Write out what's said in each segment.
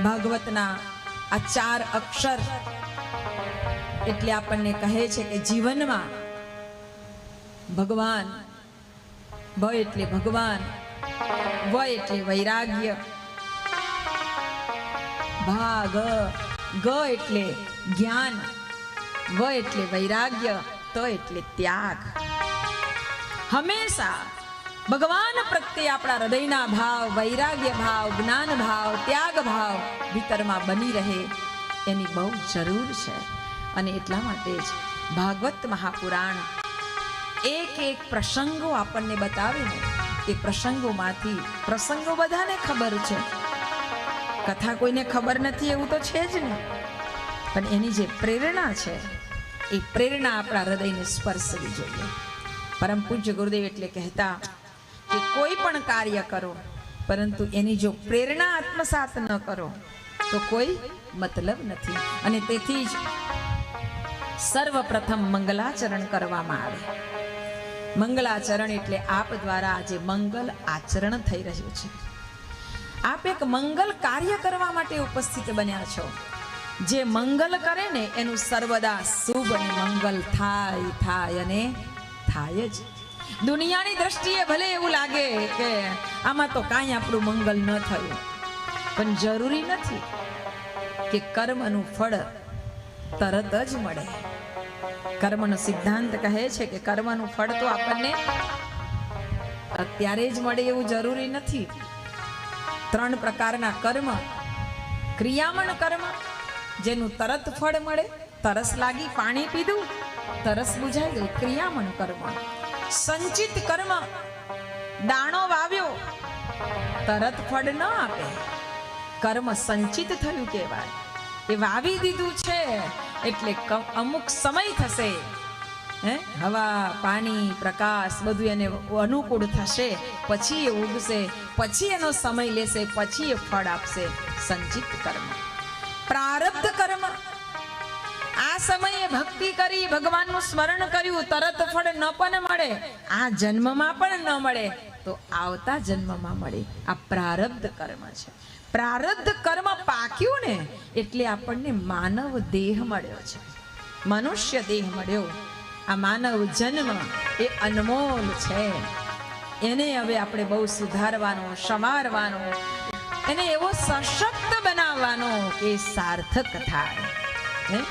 ભાગવતના આ 4 અક્ષર એટલે આપણને કહે છે કે જીવનમાં ભગવાન, ભ એટલે ભગવાન, વ એટલે વૈરાગ્ય, ભાગ, ગ એટલે જ્ઞાન, વ એટલે વૈરાગ્ય, ત એટલે ત્યાગ. હંમેશા ભગવાન પ્રત્યે આપણા હૃદયના ભાવ, વૈરાગ્ય ભાવ, જ્ઞાન ભાવ, ત્યાગ ભાવ ભીતરમાં બની રહે એની બહુ જરૂર છે. અને એટલા માટે જ ભાગવત મહાપુરાણ એક એક પ્રસંગો આપણને બતાવે ને, એ પ્રસંગોમાંથી પ્રસંગો બધાને ખબર છે, કથા કોઈને ખબર નથી એવું તો છે જ ને, પણ એની જે પ્રેરણા છે એ પ્રેરણા આપણા હૃદયને સ્પર્શવી જોઈએ. પરમ પૂજ્ય ગુરુદેવ એટલે કહેતા કે કોઈ પણ કાર્ય કરો પરંતુ એની જો પ્રેરણા આત્મસાત ન કરો તો કોઈ મતલબ નથી. અને તેથી જ સર્વપ્રથમ મંગલાચરણ કરવામાં આવે. મંગલાચરણ એટલે આપ દ્વારા આજે મંગલ આચરણ થઈ રહ્યું છે. આપ એક મંગલ કાર્ય કરવા માટે ઉપસ્થિત બન્યા છો. જે મંગલ કરે ને એનું સર્વદા શુભ અને મંગલ થાય અને થાય જ. દુનિયાની દ્રષ્ટિએ ભલે એવું લાગે કે આમાં તો કાંઈ આપણું મંગલ ન થયું, પણ જરૂરી નથી કે કર્મનું ફળ તરત જ મળે. કર્મનો સિદ્ધાંત કહે છે કે કર્મનું ફળ તો આપણને અત્યારે જ મળે એવું જરૂરી નથી. 3 પ્રકારના કર્મ: ક્રિયામણ કર્મ, જેનું તરત ફળ મળે, તરસ લાગી પાણી પીધું તરસ બુઝાઈ ગઈ, ક્રિયામણ કર્મ. સંચિત કર્મ, દાણો વાવ્યો તરત ફળ ન આપે, કર્મ સંચિત થયું કહેવાય. એ વાવી દીધું છે એટલે અમુક સમય થશે, હવા, પાણી, પ્રકાશ બધું એને અનુકૂળ થશે, પછી એ ઉગશે, પછી એનો સમય લેશે, પછી એ ફળ આપશે. સંચિત કર્મ. પ્રારબ્ધ કર્મ, આ સમયે ભક્તિ કરી, ભગવાનનું સ્મરણ કર્યું, તરત ફળ ન પણ મળે, આ જન્મમાં પણ ન મળે તો આવતા જન્મમાં મળે. આ પ્રારબ્ધ કર્મ છે. પ્રારબ્ધ કર્મ પાક્યું ને એટલે આપણને માનવ દેહ મળ્યો છે, મનુષ્ય દેહ મળ્યો. આ માનવ જન્મ એ અનમોલ છે. એને હવે આપણે બહુ સુધારવાનો, સંવારવાનો, એને એવો સશક્ત બનાવવાનો કે સાર્થક થાય.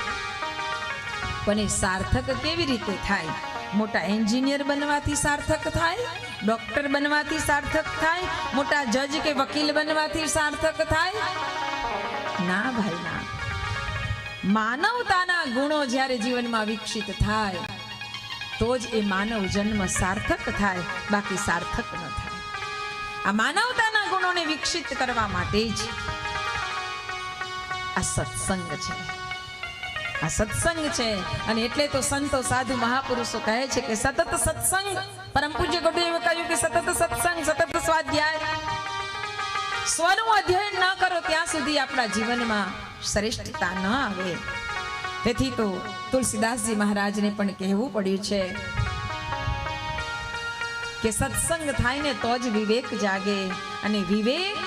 પણ એ સાર્થક કેવી રીતે થાય? મોટા એન્જિનિયર બનવાથી સાર્થક થાય? ડોક્ટર બનવાથી સાર્થક થાય? મોટા જજ કે વકીલ બનવાથી સાર્થક થાય? ના ભાઈ ના. માનવતાના ગુણો જ્યારે જીવનમાં વિકસિત થાય તો જ એ માનવ જન્મ સાર્થક થાય, બાકી સાર્થક ન થાય. આ માનવતાના ગુણોને વિકસિત કરવા માટે જ આ સત્સંગ છે. આ સત્સંગ છે. અને એટલે તો સંતો, સાધુ, મહાપુરુષો કહે છે કે સતત સત્સંગ. પરમ પૂજ્ય ગુરુદેવે કહ્યું કે સતત સત્સંગ, સતત સ્વાધ્યાય. સ્વનું અધ્યયન ન કરો ત્યાં સુધી આપણા જીવનમાં શ્રેષ્ઠતા ન આવે. તેથી તો તુલસીદાસજી મહારાજને પણ કહેવું પડ્યું છે કે સત્સંગ થાય ને તો જ વિવેક જાગે. અને વિવેક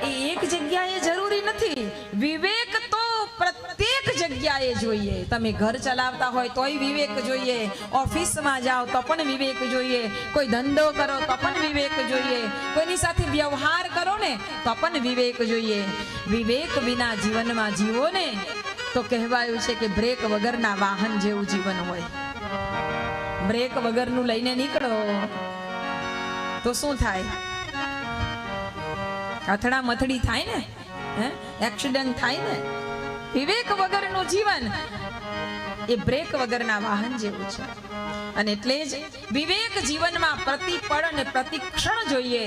એ એક જગ્યાએ જરૂરી નથી. વિવેક તો પ્રત્યેક જગ્યાએ જોઈએ. તમે ઘર ચલાવતા હોય તોય વિવેક જોઈએ, ઓફિસમાં જાઓ તો પણ વિવેક જોઈએ, કોઈ ધંધો કરો તો પણ વિવેક જોઈએ, કોઈની સાથે વ્યવહાર કરો ને તો પણ વિવેક જોઈએ. વિવેક વિના જીવનમાં જીવો ને તો કહેવાયું છે કે બ્રેક વગરના વાહન જેવું જીવન હોય. બ્રેક વગરનું લઈને નીકળો તો શું થાય? અથડા મથડી થાય ને, એક્સિડન્ટ થાય ને. વિવેક વગરનું જીવન એ બ્રેક વગરના વાહન જેવું છે. અને એટલે જ વિવેક જીવનમાં પ્રતિ પળ અને પ્રતિ ક્ષણ જોઈએ.